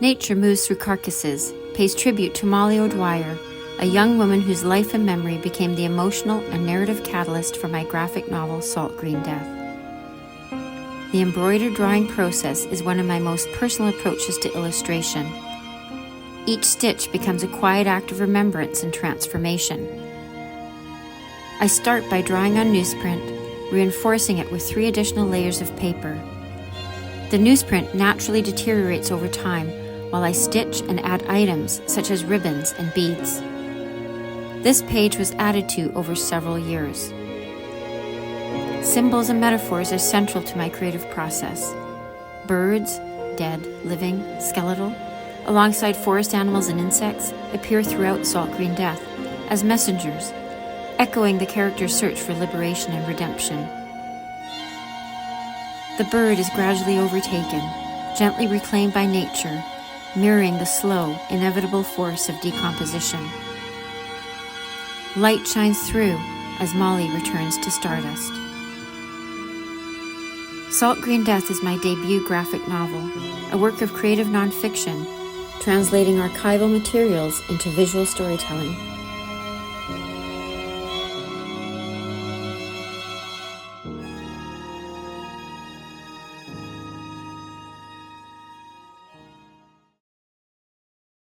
Nature Moves Through Carcasses pays tribute to Molly O'Dwyer, a young woman whose life and memory became the emotional and narrative catalyst for my graphic novel Salt Green Death. The embroidered drawing process is one of my most personal approaches to illustration. Each stitch becomes a quiet act of remembrance and transformation. I start by drawing on newsprint, reinforcing it with 3 additional layers of paper. The newsprint naturally deteriorates over time while I stitch and add items such as ribbons and beads. This page was added to over several years. Symbols and metaphors are central to my creative process. Birds, dead, living, skeletal, alongside forest animals and insects, appear throughout Salt Green Death as messengers, echoing the character's search for liberation and redemption. The bird is gradually overtaken, gently reclaimed by nature, mirroring the slow, inevitable force of decomposition. Light shines through as Molly returns to stardust. Salt Green Death is my debut graphic novel, a work of creative nonfiction, translating archival materials into visual storytelling.